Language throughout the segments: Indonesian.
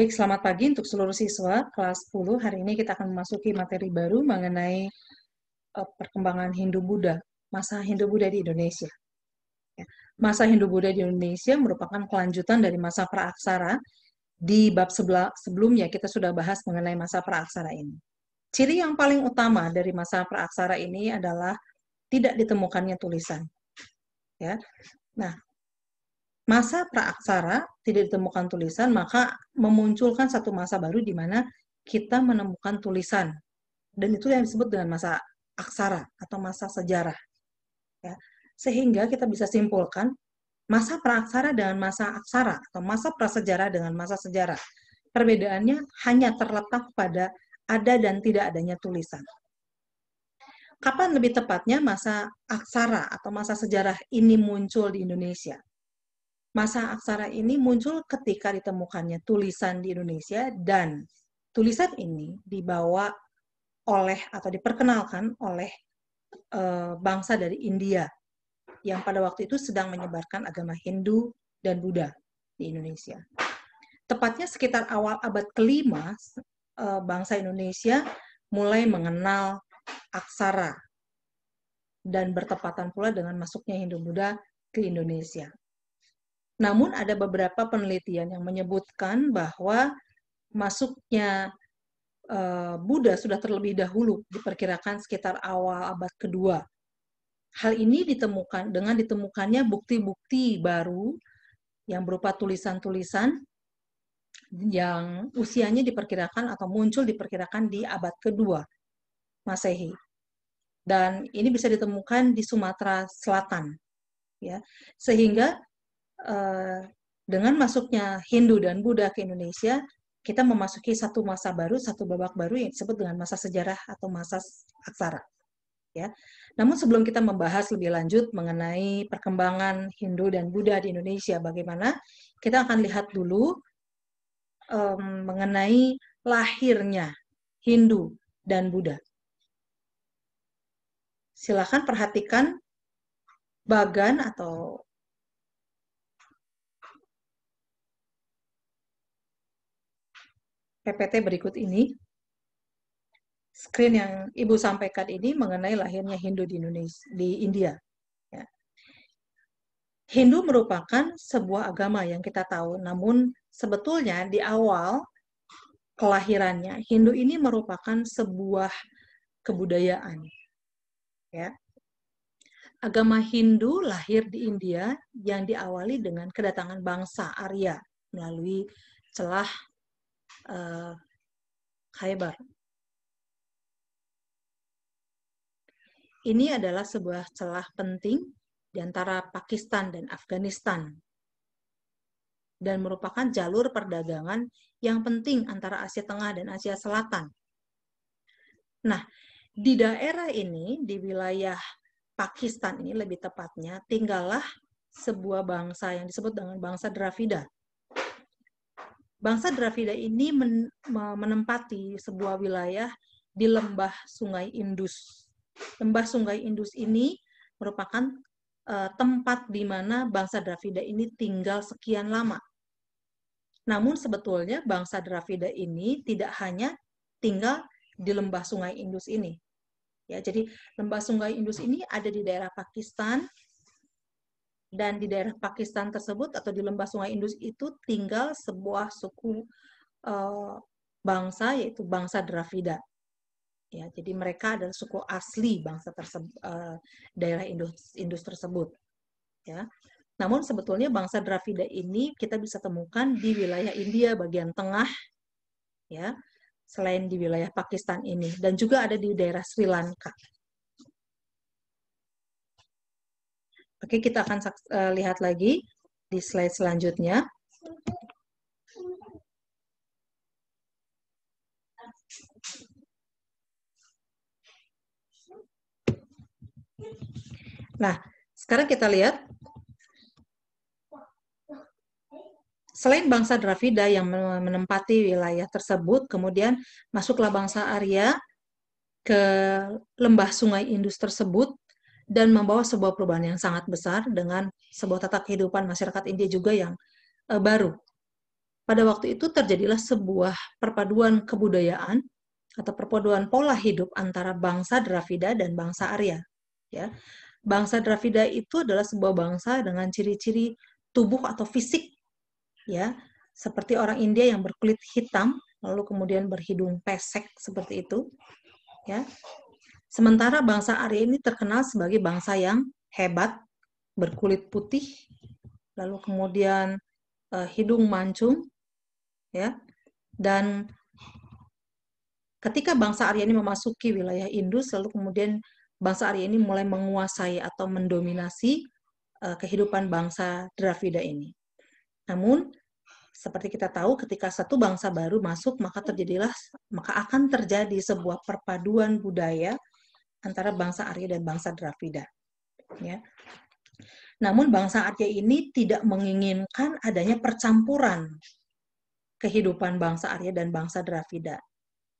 Baik, selamat pagi untuk seluruh siswa kelas 10. Hari ini kita akan memasuki materi baru mengenai perkembangan Hindu-Buddha, masa Hindu-Buddha di Indonesia. Masa Hindu-Buddha di Indonesia merupakan kelanjutan dari masa praaksara. Di bab sebelumnya kita sudah bahas mengenai masa praaksara ini. Ciri yang paling utama dari masa praaksara ini adalah tidak ditemukannya tulisan. Ya. Nah, masa praaksara tidak ditemukan tulisan, maka memunculkan satu masa baru di mana kita menemukan tulisan. Dan itu yang disebut dengan masa aksara atau masa sejarah. Ya. Sehingga kita bisa simpulkan masa praaksara dengan masa aksara atau masa prasejarah dengan masa sejarah. Perbedaannya hanya terletak pada ada dan tidak adanya tulisan. Kapan lebih tepatnya masa aksara atau masa sejarah ini muncul di Indonesia? Masa aksara ini muncul ketika ditemukannya tulisan di Indonesia dan tulisan ini dibawa oleh atau diperkenalkan oleh bangsa dari India yang pada waktu itu sedang menyebarkan agama Hindu dan Buddha di Indonesia. Tepatnya sekitar awal abad ke-5, bangsa Indonesia mulai mengenal aksara dan bertepatan pula dengan masuknya Hindu-Buddha ke Indonesia. Namun ada beberapa penelitian yang menyebutkan bahwa masuknya Buddha sudah terlebih dahulu, diperkirakan sekitar awal abad kedua. Hal ini ditemukan dengan ditemukannya bukti-bukti baru yang berupa tulisan-tulisan yang usianya diperkirakan atau muncul diperkirakan di abad kedua Masehi. Dan ini bisa ditemukan di Sumatera Selatan. Ya. Sehingga dengan masuknya Hindu dan Buddha ke Indonesia, kita memasuki satu masa baru, satu babak baru yang disebut dengan masa sejarah atau masa aksara. Ya. Namun sebelum kita membahas lebih lanjut mengenai perkembangan Hindu dan Buddha di Indonesia, bagaimana, kita akan lihat dulu mengenai lahirnya Hindu dan Buddha. Silakan perhatikan bagan atau PPT berikut ini. Screen yang Ibu sampaikan ini mengenai lahirnya Hindu di Indonesia, di India. Ya. Hindu merupakan sebuah agama yang kita tahu, namun sebetulnya di awal kelahirannya Hindu ini merupakan sebuah kebudayaan. Ya. Agama Hindu lahir di India yang diawali dengan kedatangan bangsa Arya melalui celah Khaybar. Ini adalah sebuah celah penting di antara Pakistan dan Afghanistan dan merupakan jalur perdagangan yang penting antara Asia Tengah dan Asia Selatan. Nah, di daerah ini, di wilayah Pakistan ini lebih tepatnya, tinggallah sebuah bangsa yang disebut dengan bangsa Dravida. Bangsa Dravida ini menempati sebuah wilayah di lembah Sungai Indus. Lembah Sungai Indus ini merupakan tempat di mana bangsa Dravida ini tinggal sekian lama. Namun sebetulnya bangsa Dravida ini tidak hanya tinggal di lembah Sungai Indus ini. Ya, jadi lembah Sungai Indus ini ada di daerah Pakistan, dan di daerah Pakistan tersebut atau di lembah Sungai Indus itu tinggal sebuah suku bangsa, yaitu bangsa Dravida. Ya, jadi mereka adalah suku asli bangsa tersebut, daerah Indus tersebut. Ya. Namun sebetulnya bangsa Dravida ini kita bisa temukan di wilayah India bagian tengah, ya, selain di wilayah Pakistan ini, dan juga ada di daerah Sri Lanka. Oke, kita akan lihat lagi di slide selanjutnya. Nah, sekarang kita lihat, selain bangsa Dravida yang menempati wilayah tersebut, kemudian masuklah bangsa Arya ke lembah Sungai Indus tersebut dan membawa sebuah perubahan yang sangat besar dengan sebuah tata kehidupan masyarakat India juga yang baru. pada waktu itu terjadilah sebuah perpaduan kebudayaan atau perpaduan pola hidup antara bangsa Dravida dan bangsa Arya. Ya, bangsa Dravida itu adalah sebuah bangsa dengan ciri-ciri tubuh atau fisik, ya, seperti orang India yang berkulit hitam, lalu kemudian berhidung pesek seperti itu, ya. Sementara bangsa Arya ini terkenal sebagai bangsa yang hebat, berkulit putih, lalu kemudian hidung mancung, ya. Dan ketika bangsa Arya ini memasuki wilayah Indus, lalu kemudian bangsa Arya ini mulai menguasai atau mendominasi kehidupan bangsa Dravida ini. Namun, seperti kita tahu, ketika satu bangsa baru masuk, maka akan terjadi sebuah perpaduan budaya antara bangsa Arya dan bangsa Dravida. Ya. Namun bangsa Arya ini tidak menginginkan adanya percampuran kehidupan bangsa Arya dan bangsa Dravida.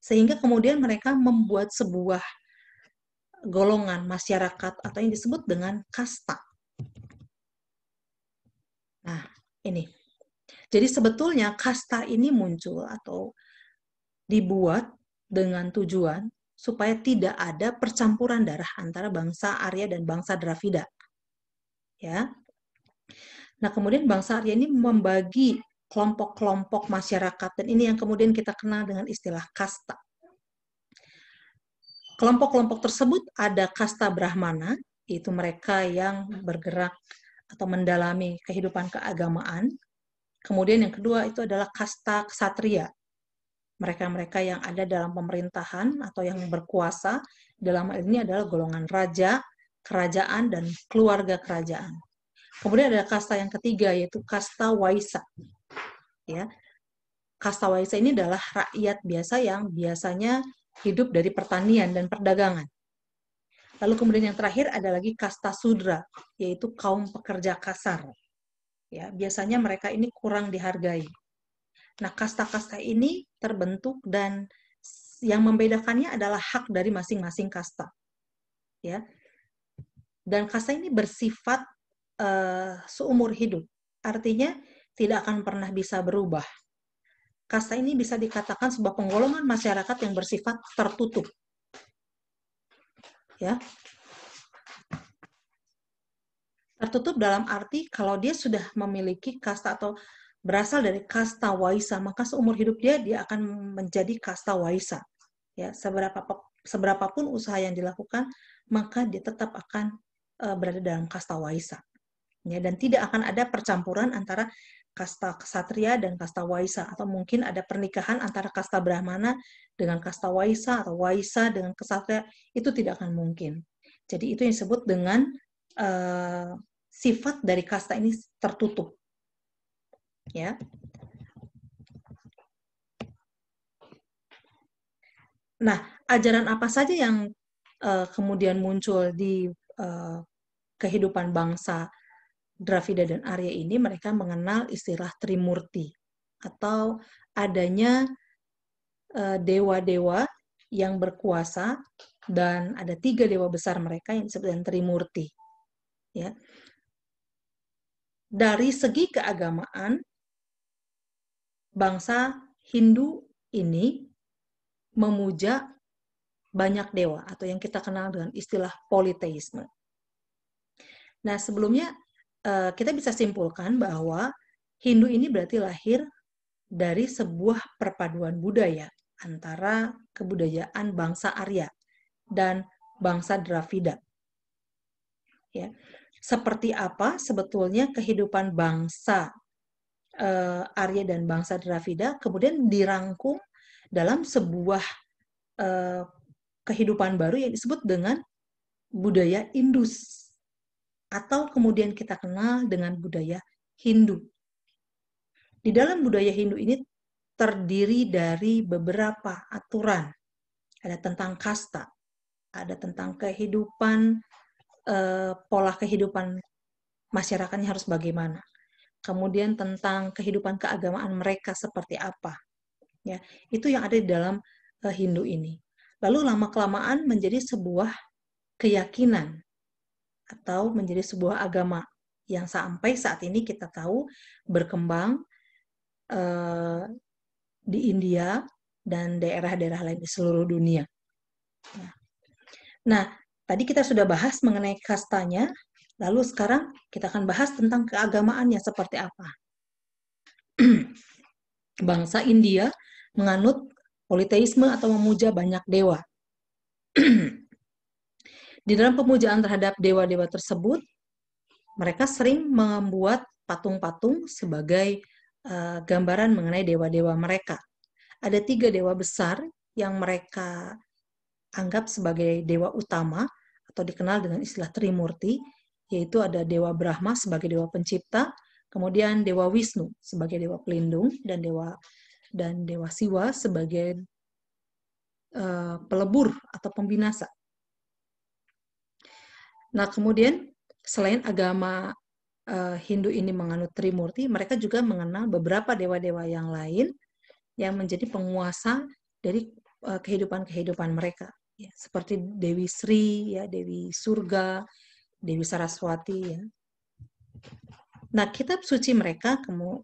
Sehingga kemudian mereka membuat sebuah golongan masyarakat atau yang disebut dengan kasta. Nah, ini. Jadi sebetulnya kasta ini muncul atau dibuat dengan tujuan supaya tidak ada percampuran darah antara bangsa Arya dan bangsa Dravida. Ya. Nah, kemudian bangsa Arya ini membagi kelompok-kelompok masyarakat, dan ini yang kemudian kita kenal dengan istilah kasta. Kelompok-kelompok tersebut ada kasta Brahmana, yaitu mereka yang bergerak atau mendalami kehidupan keagamaan. Kemudian yang kedua itu adalah kasta ksatria, mereka-mereka yang ada dalam pemerintahan atau yang berkuasa. Dalam hal ini adalah golongan raja, kerajaan, dan keluarga kerajaan. Kemudian ada kasta yang ketiga, yaitu kasta Waisa. Ya, kasta Waisa ini adalah rakyat biasa yang biasanya hidup dari pertanian dan perdagangan. Lalu kemudian yang terakhir ada lagi kasta Sudra, yaitu kaum pekerja kasar. Ya, biasanya mereka ini kurang dihargai. Nah, kasta-kasta ini terbentuk dan yang membedakannya adalah hak dari masing-masing kasta. Ya. Dan kasta ini bersifat seumur hidup. Artinya tidak akan pernah bisa berubah. Kasta ini bisa dikatakan sebuah penggolongan masyarakat yang bersifat tertutup. Ya. Tertutup dalam arti kalau dia sudah memiliki kasta atau berasal dari kasta Waisa, maka seumur hidup dia akan menjadi kasta Waisa. Ya, seberapapun usaha yang dilakukan, maka dia tetap akan berada dalam kasta Waisa. Ya, dan tidak akan ada percampuran antara kasta ksatria dan kasta Waisa, atau mungkin ada pernikahan antara kasta Brahmana dengan kasta Waisa atau Waisa dengan ksatria, itu tidak akan mungkin. Jadi itu yang disebut dengan sifat dari kasta ini tertutup. Ya. Nah, ajaran apa saja yang kemudian muncul di kehidupan bangsa Dravida dan Arya ini? Mereka mengenal istilah Trimurti, atau adanya dewa-dewa yang berkuasa, dan ada 3 dewa besar mereka yang disebut dengan Trimurti. Ya. Dari segi keagamaan, bangsa Hindu ini memuja banyak dewa, atau yang kita kenal dengan istilah politeisme. Nah, sebelumnya kita bisa simpulkan bahwa Hindu ini berarti lahir dari sebuah perpaduan budaya antara kebudayaan bangsa Arya dan bangsa Dravida. Ya. Seperti apa sebetulnya kehidupan bangsa Arya dan bangsa Dravida kemudian dirangkum dalam sebuah kehidupan baru yang disebut dengan budaya Indus, atau kemudian kita kenal dengan budaya Hindu. Di dalam budaya Hindu ini terdiri dari beberapa aturan. Ada tentang kasta, ada tentang kehidupan, pola kehidupan masyarakatnya harus bagaimana. Kemudian tentang kehidupan keagamaan mereka seperti apa. Ya, itu yang ada di dalam Hindu ini. Lalu lama-kelamaan menjadi sebuah keyakinan atau menjadi sebuah agama yang sampai saat ini kita tahu berkembang eh, di India dan daerah-daerah lain di seluruh dunia. Nah, tadi kita sudah bahas mengenai kastanya, lalu sekarang kita akan bahas tentang keagamaannya seperti apa. Bangsa India menganut politeisme atau memuja banyak dewa. Di dalam pemujaan terhadap dewa-dewa tersebut, mereka sering membuat patung-patung sebagai gambaran mengenai dewa-dewa mereka. Ada 3 dewa besar yang mereka anggap sebagai dewa utama atau dikenal dengan istilah Trimurti, yaitu ada Dewa Brahma sebagai dewa pencipta, kemudian Dewa Wisnu sebagai dewa pelindung, dan Dewa Siwa sebagai pelebur atau pembinasa. Nah, kemudian selain agama Hindu ini menganut Trimurti, mereka juga mengenal beberapa dewa-dewa yang lain yang menjadi penguasa dari kehidupan-kehidupan mereka. Ya, seperti Dewi Sri, ya, Dewi Surga, Dewi Saraswati. Ya. Nah, kitab suci mereka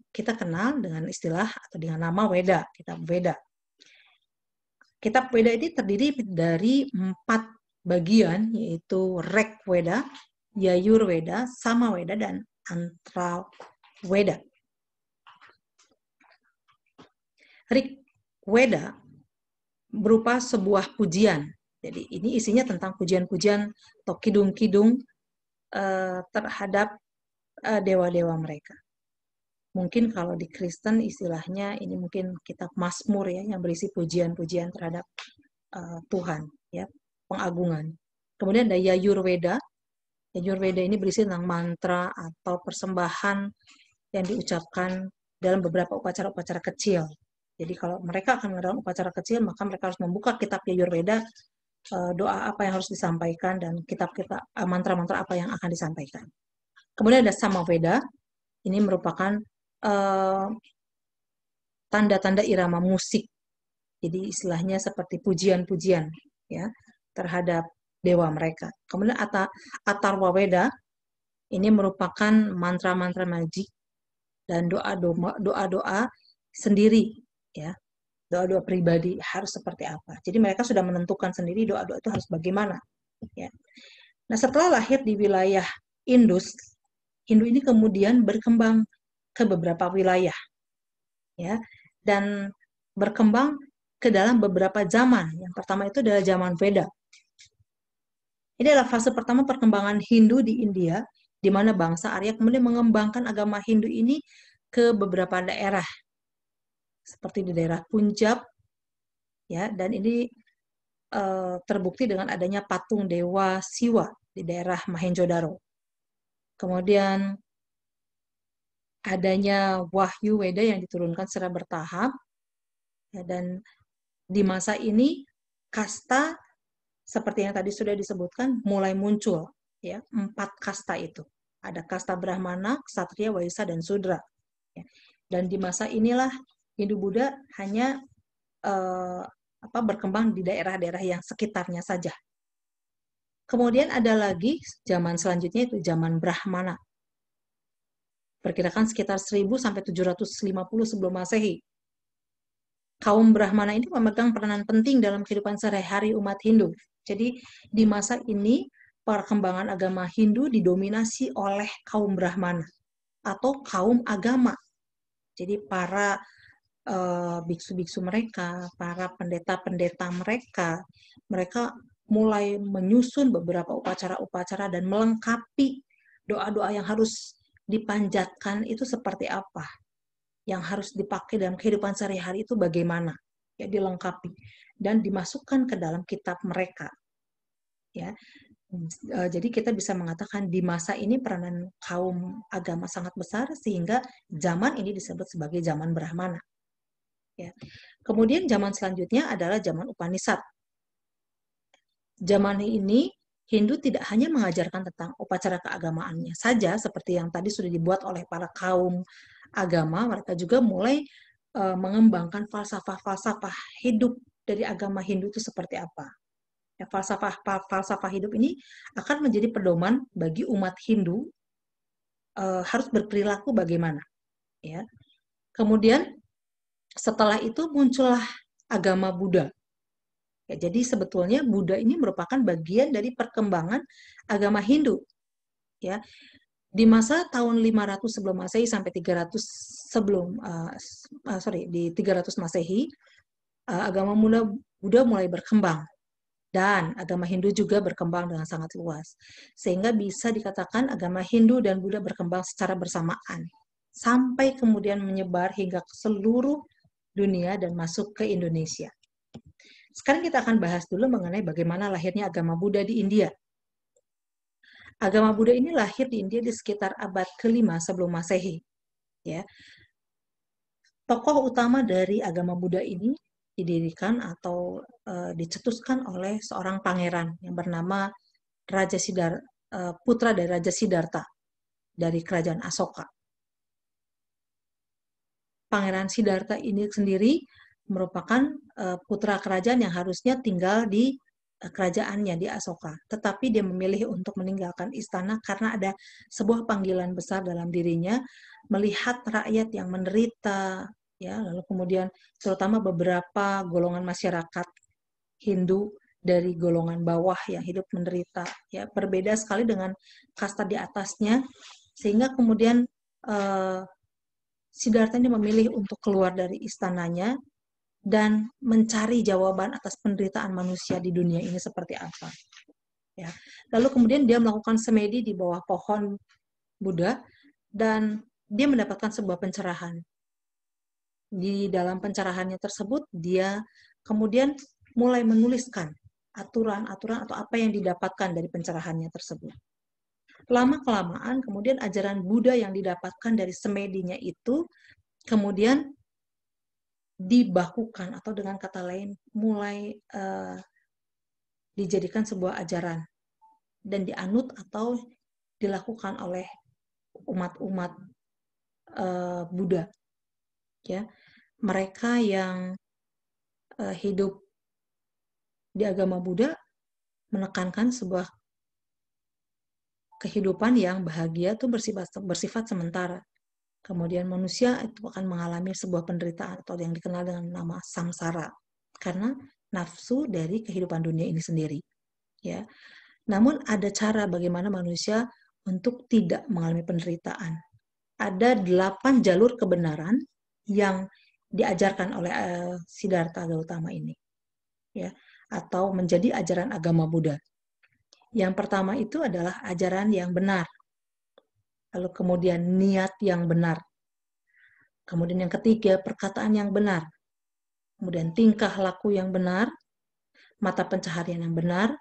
kita kenal dengan istilah atau dengan nama Weda, kitab Veda. Kitab Veda ini terdiri dari 4 bagian, yaitu Rig Veda, Yajur Veda, Sama Veda, dan Antra Veda. Rig Veda berupa sebuah pujian. Jadi ini isinya tentang pujian-pujian atau kidung-kidung terhadap dewa-dewa mereka. Mungkin kalau di Kristen istilahnya ini mungkin kitab Mazmur ya, yang berisi pujian-pujian terhadap Tuhan, ya, pengagungan. Kemudian ada Yajur Veda. Yajur Veda ini berisi tentang mantra atau persembahan yang diucapkan dalam beberapa upacara-upacara kecil. Jadi kalau mereka akan mengadakan upacara kecil, maka mereka harus membuka kitab Yajur Veda, doa apa yang harus disampaikan, dan kitab-kitab mantra-mantra apa yang akan disampaikan. Kemudian ada Sama Veda. Ini merupakan tanda-tanda irama musik. Jadi istilahnya seperti pujian-pujian ya terhadap dewa mereka. Kemudian Atharva Veda ini merupakan mantra-mantra magik dan doa-doa sendiri ya. Doa-doa pribadi harus seperti apa. Jadi mereka sudah menentukan sendiri doa-doa itu harus bagaimana ya. Nah, setelah lahir di wilayah Indus, Hindu ini kemudian berkembang ke beberapa wilayah ya, dan berkembang ke dalam beberapa zaman. Yang pertama itu adalah zaman Veda. Ini adalah fase pertama perkembangan Hindu di India, di mana bangsa Arya kemudian mengembangkan agama Hindu ini ke beberapa daerah, seperti di daerah Punjab, ya, dan ini terbukti dengan adanya patung Dewa Siwa di daerah Mohenjo-daro. Kemudian adanya Wahyu Weda yang diturunkan secara bertahap, ya, dan di masa ini kasta seperti yang tadi sudah disebutkan mulai muncul ya, 4 kasta itu. Ada kasta Brahmana, Ksatria, Waisya, dan Sudra. Ya. Dan di masa inilah Hindu-Buddha hanya berkembang di daerah-daerah yang sekitarnya saja. Kemudian ada lagi zaman selanjutnya itu zaman Brahmana. Perkirakan sekitar 1000 sampai 750 sebelum Masehi. Kaum Brahmana ini memegang peranan penting dalam kehidupan sehari-hari umat Hindu. Jadi di masa ini perkembangan agama Hindu didominasi oleh kaum Brahmana atau kaum agama. Jadi para biksu-biksu mereka, para pendeta-pendeta mereka mulai menyusun beberapa upacara-upacara dan melengkapi doa-doa yang harus dipanjatkan itu seperti apa, yang harus dipakai dalam kehidupan sehari-hari itu bagaimana, ya, dilengkapi dan dimasukkan ke dalam kitab mereka, ya. Jadi kita bisa mengatakan di masa ini peranan kaum agama sangat besar sehingga zaman ini disebut sebagai zaman Brahmana. Ya. Kemudian zaman selanjutnya adalah zaman Upanishad. Zaman ini Hindu tidak hanya mengajarkan tentang upacara keagamaannya saja seperti yang tadi sudah dibuat oleh para kaum agama, mereka juga mulai mengembangkan falsafah-falsafah hidup dari agama Hindu itu seperti apa. Ya, falsafah hidup ini akan menjadi pedoman bagi umat Hindu harus berperilaku bagaimana. Ya. Kemudian Setelah itu muncullah agama Buddha. Ya, jadi sebetulnya Buddha ini merupakan bagian dari perkembangan agama Hindu. Ya, di masa tahun 500 sebelum Masehi sampai 300 sebelum di 300 Masehi, agama Buddha mulai berkembang dan agama Hindu juga berkembang dengan sangat luas. Sehingga bisa dikatakan agama Hindu dan Buddha berkembang secara bersamaan sampai kemudian menyebar hingga ke seluruh dunia dan masuk ke Indonesia. Sekarang kita akan bahas dulu mengenai bagaimana lahirnya agama Buddha di India. Agama Buddha ini lahir di India di sekitar abad ke-5 sebelum Masehi. Ya. Tokoh utama dari agama Buddha ini didirikan atau dicetuskan oleh seorang pangeran yang bernama putra dari Raja Siddhartha dari kerajaan Asoka. Pangeran Siddhartha ini sendiri merupakan putra kerajaan yang harusnya tinggal di kerajaannya di Asoka. Tetapi dia memilih untuk meninggalkan istana karena ada sebuah panggilan besar dalam dirinya melihat rakyat yang menderita, ya, lalu kemudian terutama beberapa golongan masyarakat Hindu dari golongan bawah yang hidup menderita, ya, berbeda sekali dengan kasta di atasnya, sehingga kemudian Siddhartha ini memilih untuk keluar dari istananya dan mencari jawaban atas penderitaan manusia di dunia ini seperti apa. Ya. Lalu kemudian dia melakukan semedi di bawah pohon Buddha dan dia mendapatkan sebuah pencerahan. Di dalam pencerahannya tersebut dia kemudian mulai menuliskan aturan-aturan atau apa yang didapatkan dari pencerahannya tersebut. Lama-kelamaan kemudian ajaran Buddha yang didapatkan dari semedinya itu kemudian dibakukan atau dengan kata lain mulai dijadikan sebuah ajaran dan dianut atau dilakukan oleh umat-umat Buddha. Ya, mereka yang hidup di agama Buddha menekankan sebuah kehidupan yang bahagia itu bersifat sementara. Kemudian manusia itu akan mengalami sebuah penderitaan atau yang dikenal dengan nama samsara karena nafsu dari kehidupan dunia ini sendiri. Ya, namun ada cara bagaimana manusia untuk tidak mengalami penderitaan. Ada 8 jalur kebenaran yang diajarkan oleh Siddhartha Gautama ini, ya, atau menjadi ajaran agama Buddha. Yang pertama itu adalah ajaran yang benar. Lalu kemudian niat yang benar. Kemudian yang ketiga, perkataan yang benar. Kemudian tingkah laku yang benar, mata pencaharian yang benar,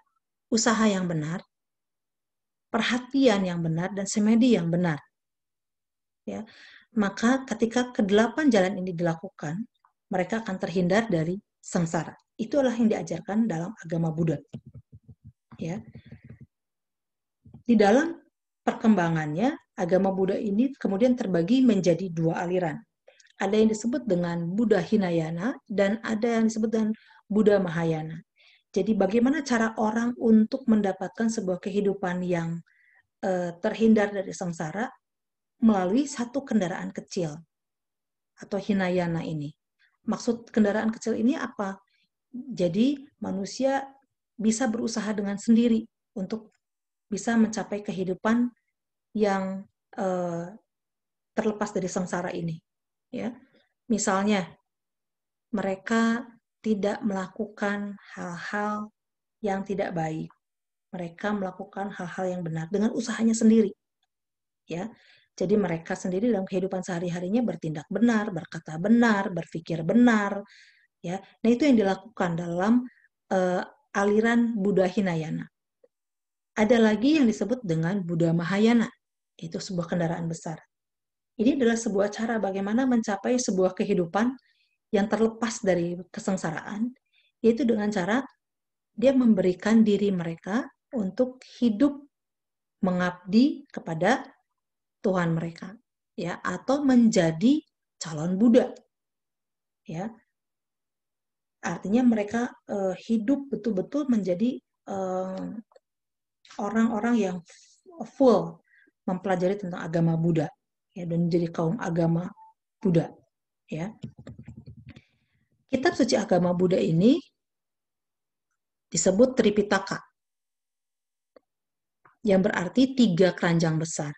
usaha yang benar, perhatian yang benar, dan semedi yang benar. Ya, maka ketika ke-8 jalan ini dilakukan, mereka akan terhindar dari sengsara. Itulah yang diajarkan dalam agama Buddha. Ya. Di dalam perkembangannya, agama Buddha ini kemudian terbagi menjadi 2 aliran. Ada yang disebut dengan Buddha Hinayana dan ada yang disebut dengan Buddha Mahayana. Jadi bagaimana cara orang untuk mendapatkan sebuah kehidupan yang terhindar dari sengsara melalui satu kendaraan kecil atau Hinayana ini. Maksud kendaraan kecil ini apa? Jadi manusia bisa berusaha dengan sendiri untuk bisa mencapai kehidupan yang terlepas dari sengsara ini. Ya, misalnya mereka tidak melakukan hal-hal yang tidak baik. Mereka melakukan hal-hal yang benar dengan usahanya sendiri. Ya, jadi mereka sendiri dalam kehidupan sehari-harinya bertindak benar, berkata benar, berpikir benar. Ya, nah itu yang dilakukan dalam aliran Buddha Hinayana. Ada lagi yang disebut dengan Buddha Mahayana, itu sebuah kendaraan besar. Ini adalah sebuah cara bagaimana mencapai sebuah kehidupan yang terlepas dari kesengsaraan, yaitu dengan cara dia memberikan diri mereka untuk hidup mengabdi kepada Tuhan mereka, ya, atau menjadi calon Buddha, ya. Artinya mereka hidup betul-betul menjadi orang-orang yang full mempelajari tentang agama Buddha, ya, dan menjadi kaum agama Buddha, ya. Kitab suci agama Buddha ini disebut Tripitaka, yang berarti 3 keranjang besar.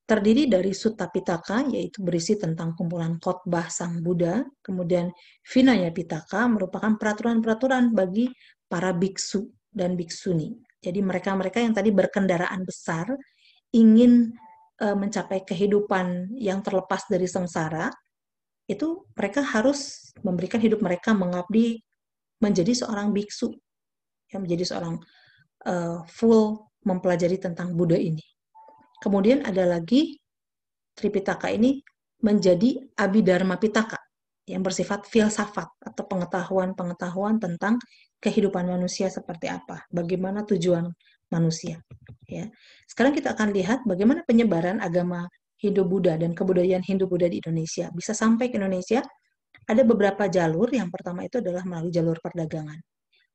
Terdiri dari Sutta Pitaka, yaitu berisi tentang kumpulan khotbah Sang Buddha, kemudian Vinaya Pitaka merupakan peraturan-peraturan bagi para biksu dan biksuni. Jadi mereka-mereka yang tadi berkendaraan besar, ingin mencapai kehidupan yang terlepas dari sengsara, itu mereka harus memberikan hidup mereka mengabdi menjadi seorang biksu, yang menjadi seorang full mempelajari tentang Buddha ini. Kemudian ada lagi Tripitaka ini menjadi Abhidharma Pitaka yang bersifat filsafat atau pengetahuan-pengetahuan tentang kehidupan manusia seperti apa, bagaimana tujuan manusia. Ya. Sekarang kita akan lihat bagaimana penyebaran agama Hindu-Buddha dan kebudayaan Hindu-Buddha di Indonesia. Bisa sampai ke Indonesia, ada beberapa jalur. Yang pertama itu adalah melalui jalur perdagangan.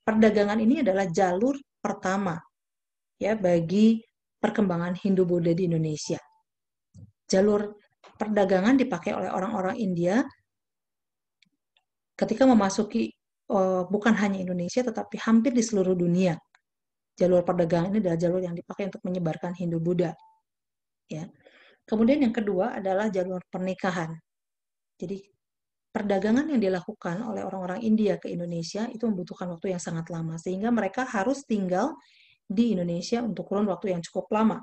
Perdagangan ini adalah jalur pertama ya bagi perkembangan Hindu-Buddha di Indonesia. Jalur perdagangan dipakai oleh orang-orang India ketika memasuki bukan hanya Indonesia tetapi hampir di seluruh dunia. Jalur perdagangan ini adalah jalur yang dipakai untuk menyebarkan Hindu-Buddha. Ya. Kemudian yang kedua adalah jalur pernikahan. Jadi perdagangan yang dilakukan oleh orang-orang India ke Indonesia itu membutuhkan waktu yang sangat lama sehingga mereka harus tinggal di Indonesia untuk kurun waktu yang cukup lama.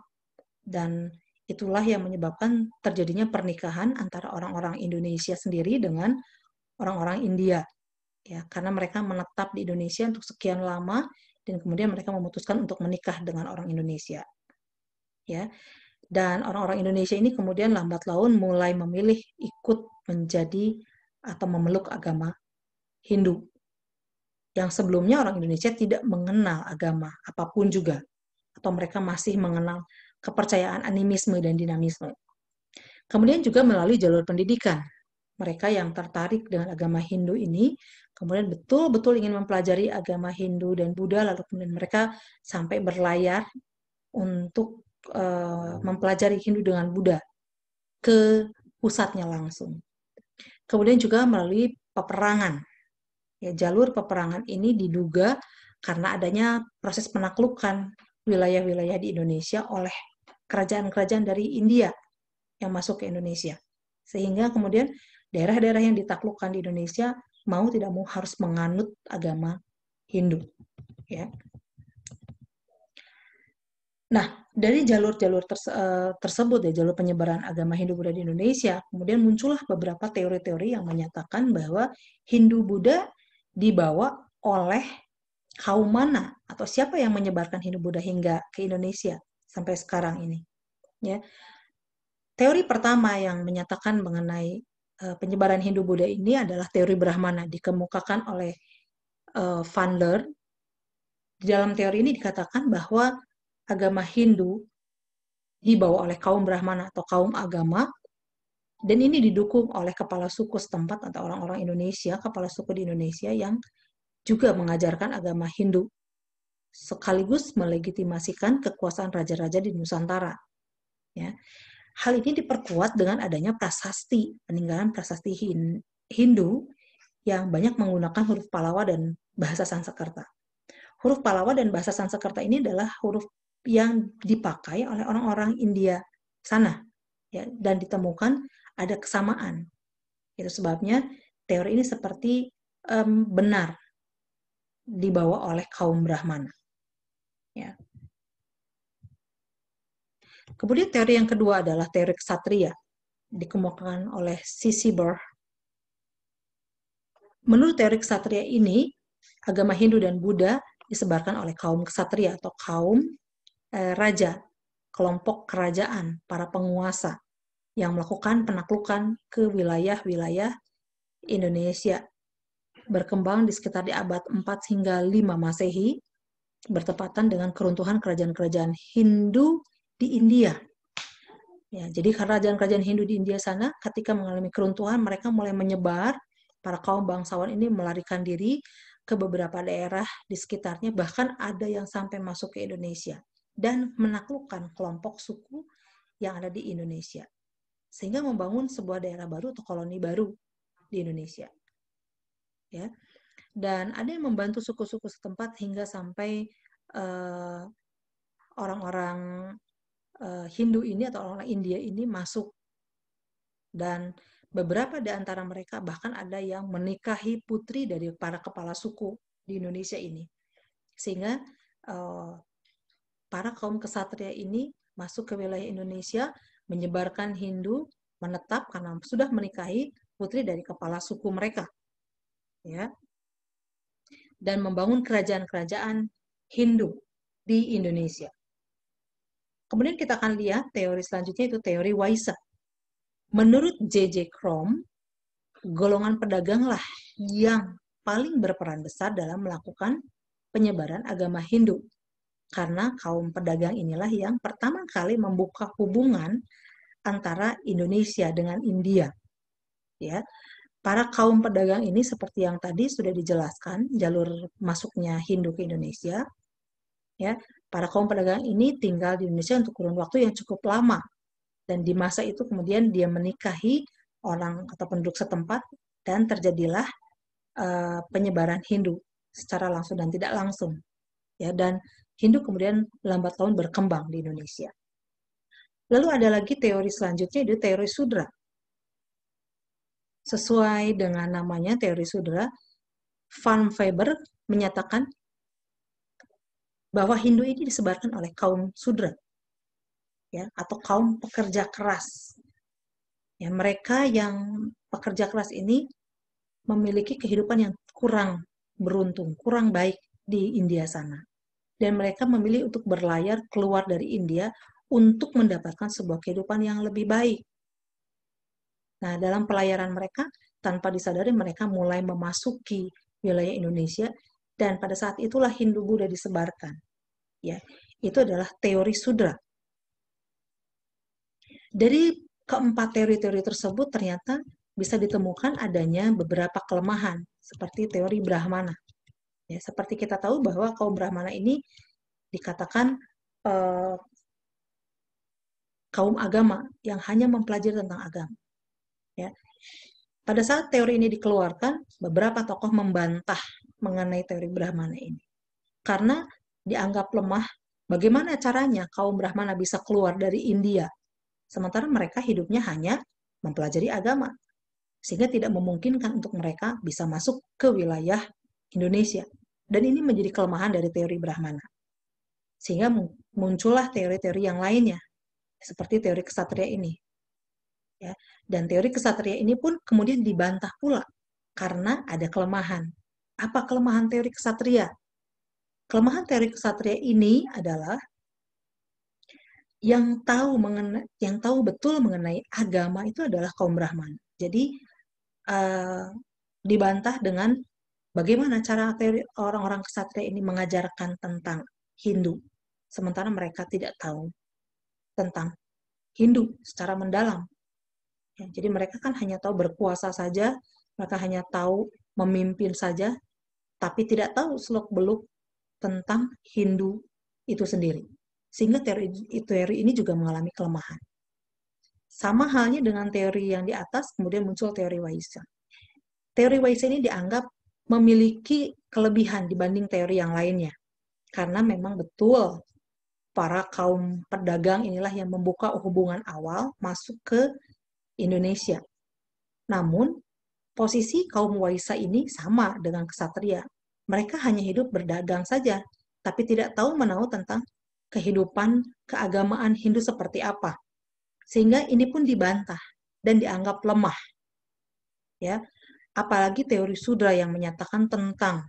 Dan itulah yang menyebabkan terjadinya pernikahan antara orang-orang Indonesia sendiri dengan orang-orang India. Ya, karena mereka menetap di Indonesia untuk sekian lama dan kemudian mereka memutuskan untuk menikah dengan orang Indonesia. Ya. Dan orang-orang Indonesia ini kemudian lambat laun mulai memilih ikut menjadi atau memeluk agama Hindu. Yang sebelumnya orang Indonesia tidak mengenal agama apapun juga. Atau mereka masih mengenal kepercayaan animisme dan dinamisme. Kemudian juga melalui jalur pendidikan. Mereka yang tertarik dengan agama Hindu ini, kemudian betul-betul ingin mempelajari agama Hindu dan Buddha, lalu kemudian mereka sampai berlayar untuk mempelajari Hindu dengan Buddha ke pusatnya langsung. Kemudian juga melalui peperangan. Ya, jalur peperangan ini diduga karena adanya proses penaklukan wilayah-wilayah di Indonesia oleh kerajaan-kerajaan dari India yang masuk ke Indonesia. Sehingga kemudian daerah-daerah yang ditaklukkan di Indonesia mau tidak mau harus menganut agama Hindu. Ya. Nah, dari jalur-jalur tersebut, ya, jalur penyebaran agama Hindu-Buddha di Indonesia, kemudian muncullah beberapa teori-teori yang menyatakan bahwa Hindu-Buddha dibawa oleh kaum mana atau siapa yang menyebarkan Hindu-Buddha hingga ke Indonesia sampai sekarang ini. Ya. Teori pertama yang menyatakan mengenai penyebaran Hindu-Buddha ini adalah teori Brahmana, dikemukakan oleh Van Leer. Di dalam teori ini dikatakan bahwa agama Hindu dibawa oleh kaum Brahmana atau kaum agama, dan ini didukung oleh kepala suku setempat atau orang-orang Indonesia, kepala suku di Indonesia yang juga mengajarkan agama Hindu, sekaligus melegitimasikan kekuasaan raja-raja di Nusantara. Ya. Hal ini diperkuat dengan adanya prasasti, peninggalan prasasti Hindu yang banyak menggunakan huruf Pallava dan bahasa Sanskerta. Huruf Pallava dan bahasa Sanskerta ini adalah huruf yang dipakai oleh orang-orang India sana, ya, dan ditemukan ada kesamaan. Itu sebabnya teori ini seperti benar dibawa oleh kaum Brahmana. Ya. Kemudian teori yang kedua adalah teori ksatria, dikemukakan oleh C.C. Burr. Menurut teori ksatria ini, agama Hindu dan Buddha disebarkan oleh kaum ksatria atau kaum raja, kelompok kerajaan, para penguasa yang melakukan penaklukan ke wilayah-wilayah Indonesia. Berkembang di sekitar di abad 4 hingga 5 Masehi, bertepatan dengan keruntuhan kerajaan-kerajaan Hindu di India. Ya, jadi kerajaan-kerajaan Hindu di India sana ketika mengalami keruntuhan, mereka mulai menyebar, para kaum bangsawan ini melarikan diri ke beberapa daerah di sekitarnya, bahkan ada yang sampai masuk ke Indonesia dan menaklukkan kelompok suku yang ada di Indonesia, sehingga membangun sebuah daerah baru atau koloni baru di Indonesia. ya. Dan ada yang membantu suku-suku setempat hingga sampai eh, orang-orang Hindu ini atau orang India ini masuk, dan beberapa di antara mereka bahkan ada yang menikahi putri dari para kepala suku di Indonesia ini, sehingga eh, para kaum kesatria ini masuk ke wilayah Indonesia, menyebarkan Hindu, menetap karena sudah menikahi putri dari kepala suku mereka, ya, dan membangun kerajaan-kerajaan Hindu di Indonesia. Kemudian kita akan lihat teori selanjutnya, itu teori Waisa. Menurut J.J. Crom, golongan pedaganglah yang paling berperan besar dalam melakukan penyebaran agama Hindu. Karena kaum pedagang inilah yang pertama kali membuka hubungan antara Indonesia dengan India. Ya, para kaum pedagang ini seperti yang tadi sudah dijelaskan, jalur masuknya Hindu ke Indonesia. Ya, para kaum pedagang ini tinggal di Indonesia untuk kurun waktu yang cukup lama. Dan di masa itu kemudian dia menikahi orang atau penduduk setempat, dan terjadilah penyebaran Hindu secara langsung dan tidak langsung. Ya, dan Hindu kemudian lambat laun berkembang di Indonesia. Lalu ada lagi teori selanjutnya, itu teori Sudra. Sesuai dengan namanya teori Sudra, Van Weber menyatakan bahwa Hindu ini disebarkan oleh kaum Sudra, ya, atau kaum pekerja keras. Ya, mereka yang pekerja keras ini memiliki kehidupan yang kurang beruntung, kurang baik di India sana. Dan mereka memilih untuk berlayar keluar dari India untuk mendapatkan sebuah kehidupan yang lebih baik. Nah, dalam pelayaran mereka, tanpa disadari mereka mulai memasuki wilayah Indonesia, dan pada saat itulah Hindu-Buddha disebarkan. Ya, itu adalah teori Sudra. Dari keempat teori-teori tersebut ternyata bisa ditemukan adanya beberapa kelemahan, seperti teori Brahmana. Ya, seperti kita tahu bahwa kaum Brahmana ini dikatakan kaum agama yang hanya mempelajari tentang agama. Ya. Pada saat teori ini dikeluarkan, beberapa tokoh membantah mengenai teori Brahmana ini. Karena dianggap lemah, bagaimana caranya kaum Brahmana bisa keluar dari India, sementara mereka hidupnya hanya mempelajari agama, sehingga tidak memungkinkan untuk mereka bisa masuk ke wilayah Indonesia. Dan ini menjadi kelemahan dari teori Brahmana. Sehingga muncullah teori-teori yang lainnya, seperti teori kesatria ini. Ya. Dan teori kesatria ini pun kemudian dibantah pula karena ada kelemahan. Apa kelemahan teori kesatria? Kelemahan teori kesatria ini adalah yang tahu betul mengenai agama itu adalah kaum Brahman. Jadi dibantah dengan bagaimana cara teori orang-orang kesatria ini mengajarkan tentang Hindu, sementara mereka tidak tahu tentang Hindu secara mendalam. Ya, jadi mereka kan hanya tahu berpuasa saja, mereka hanya tahu memimpin saja, tapi tidak tahu seluk-beluk tentang Hindu itu sendiri. Sehingga teori ini juga mengalami kelemahan. Sama halnya dengan teori yang di atas, kemudian muncul teori Waisa. Teori Waisa ini dianggap memiliki kelebihan dibanding teori yang lainnya. Karena memang betul para kaum pedagang inilah yang membuka hubungan awal masuk ke Indonesia. Namun, posisi kaum Waisa ini sama dengan kesatria. Mereka hanya hidup berdagang saja, tapi tidak tahu menahu tentang kehidupan keagamaan Hindu seperti apa. Sehingga ini pun dibantah dan dianggap lemah. Ya, apalagi teori Sudra yang menyatakan tentang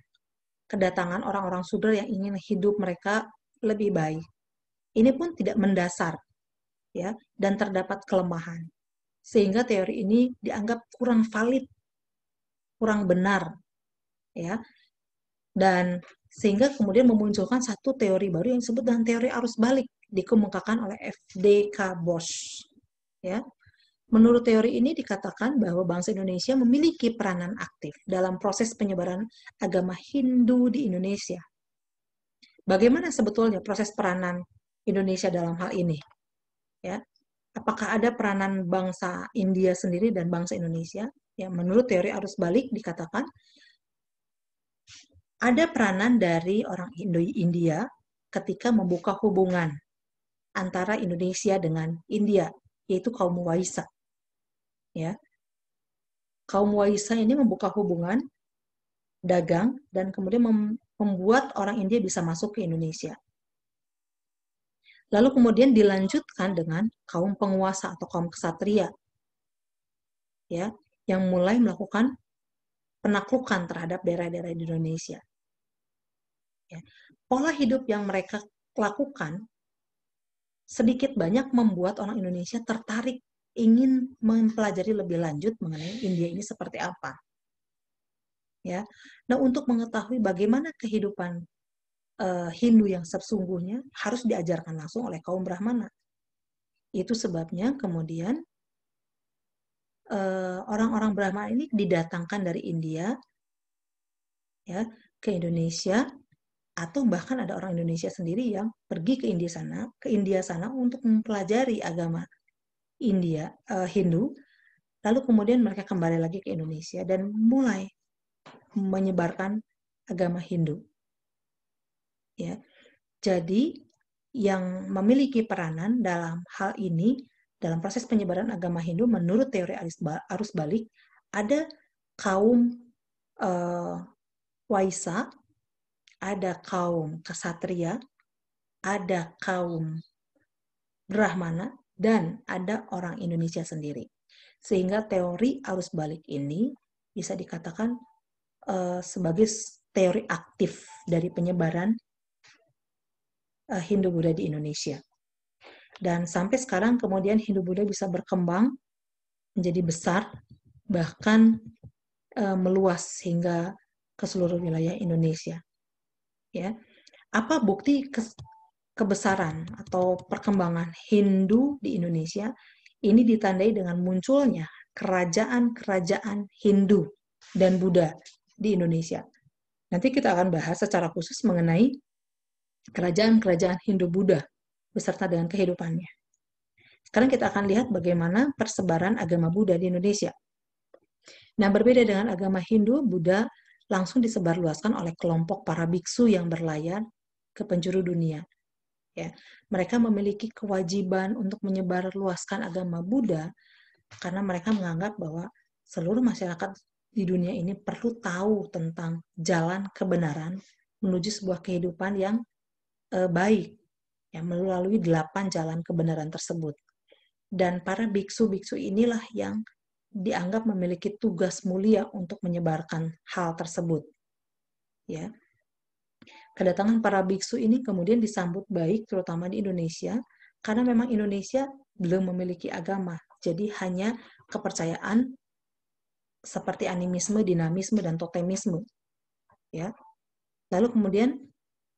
kedatangan orang-orang Sudra yang ingin hidup mereka lebih baik. Ini pun tidak mendasar, ya, dan terdapat kelemahan. Sehingga teori ini dianggap kurang valid, kurang benar, ya. Dan sehingga kemudian memunculkan satu teori baru yang disebut dengan teori arus balik, dikemukakan oleh F.D.K. Bosch. Ya. Menurut teori ini dikatakan bahwa bangsa Indonesia memiliki peranan aktif dalam proses penyebaran agama Hindu di Indonesia. Bagaimana sebetulnya proses peranan Indonesia dalam hal ini? Ya, apakah ada peranan bangsa India sendiri dan bangsa Indonesia? Ya, menurut teori arus balik dikatakan ada peranan dari orang India ketika membuka hubungan antara Indonesia dengan India, yaitu kaum Waisa. Ya, kaum Waisa ini membuka hubungan dagang dan kemudian membuat orang India bisa masuk ke Indonesia. Lalu kemudian dilanjutkan dengan kaum penguasa atau kaum ksatria, ya, yang mulai melakukan penaklukan terhadap daerah-daerah di Indonesia. Ya. Pola hidup yang mereka lakukan sedikit banyak membuat orang Indonesia tertarik ingin mempelajari lebih lanjut mengenai India ini seperti apa. Ya. Nah, untuk mengetahui bagaimana kehidupan Hindu yang sesungguhnya harus diajarkan langsung oleh kaum Brahmana. Itu sebabnya kemudian orang-orang Brahmana ini didatangkan dari India ya ke Indonesia, atau bahkan ada orang Indonesia sendiri yang pergi ke India sana untuk mempelajari agama Hindu, lalu kemudian mereka kembali lagi ke Indonesia dan mulai menyebarkan agama Hindu. Ya. Jadi yang memiliki peranan dalam hal ini, dalam proses penyebaran agama Hindu, menurut teori arus balik, ada kaum Waisa, ada kaum Ksatria, ada kaum Brahmana, dan ada orang Indonesia sendiri. Sehingga teori arus balik ini bisa dikatakan sebagai teori aktif dari penyebaran Hindu-Buddha di Indonesia. Dan sampai sekarang kemudian Hindu-Buddha bisa berkembang menjadi besar, bahkan meluas hingga ke seluruh wilayah Indonesia. Ya, apa bukti kebesaran atau perkembangan Hindu di Indonesia? Ini ditandai dengan munculnya kerajaan-kerajaan Hindu dan Buddha di Indonesia. Nanti kita akan bahas secara khusus mengenai kerajaan-kerajaan Hindu-Buddha beserta dengan kehidupannya. Sekarang kita akan lihat bagaimana persebaran agama Buddha di Indonesia. Nah, berbeda dengan agama Hindu, Buddha langsung disebarluaskan oleh kelompok para biksu yang berlayar ke penjuru dunia. Ya, mereka memiliki kewajiban untuk menyebarluaskan agama Buddha karena mereka menganggap bahwa seluruh masyarakat di dunia ini perlu tahu tentang jalan kebenaran menuju sebuah kehidupan yang baik, ya, melalui 8 jalan kebenaran tersebut. Dan para biksu-biksu inilah yang dianggap memiliki tugas mulia untuk menyebarkan hal tersebut. Ya. Kedatangan para biksu ini kemudian disambut baik terutama di Indonesia karena memang Indonesia belum memiliki agama. Jadi hanya kepercayaan seperti animisme, dinamisme, dan totemisme. Ya. Lalu kemudian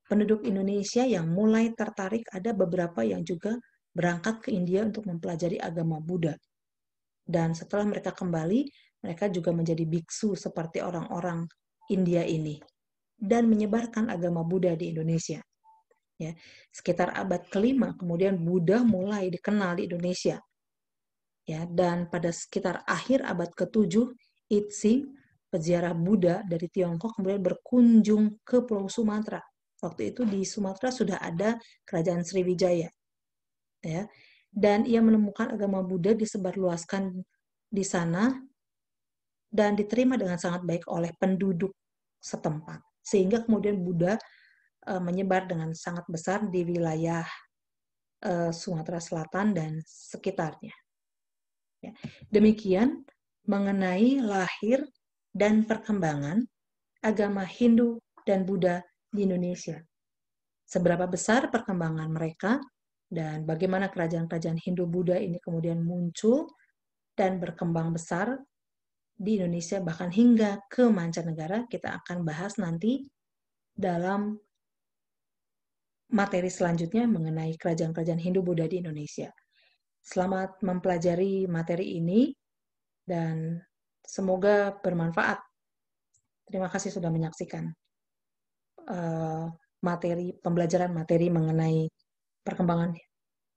penduduk Indonesia yang mulai tertarik, ada beberapa yang juga berangkat ke India untuk mempelajari agama Buddha. Dan setelah mereka kembali, mereka juga menjadi biksu seperti orang-orang India ini dan menyebarkan agama Buddha di Indonesia. Ya, sekitar abad ke-5 kemudian Buddha mulai dikenal di Indonesia. Ya, dan pada sekitar akhir abad ke-7, Itsing, peziarah Buddha dari Tiongkok, kemudian berkunjung ke Pulau Sumatera. Waktu itu di Sumatera sudah ada kerajaan Sriwijaya. Ya, dan ia menemukan agama Buddha disebarluaskan di sana dan diterima dengan sangat baik oleh penduduk setempat. Sehingga kemudian Buddha menyebar dengan sangat besar di wilayah Sumatera Selatan dan sekitarnya. Ya. Demikian mengenai lahir dan perkembangan agama Hindu dan Buddha di Indonesia. Seberapa besar perkembangan mereka dan bagaimana kerajaan-kerajaan Hindu-Buddha ini kemudian muncul dan berkembang besar di Indonesia bahkan hingga ke mancanegara, kita akan bahas nanti dalam materi selanjutnya mengenai kerajaan-kerajaan Hindu-Buddha di Indonesia. Selamat mempelajari materi ini dan semoga bermanfaat. Terima kasih sudah menyaksikan pembelajaran materi mengenai perkembangan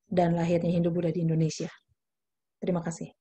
dan lahirnya Hindu-Buddha di Indonesia. Terima kasih.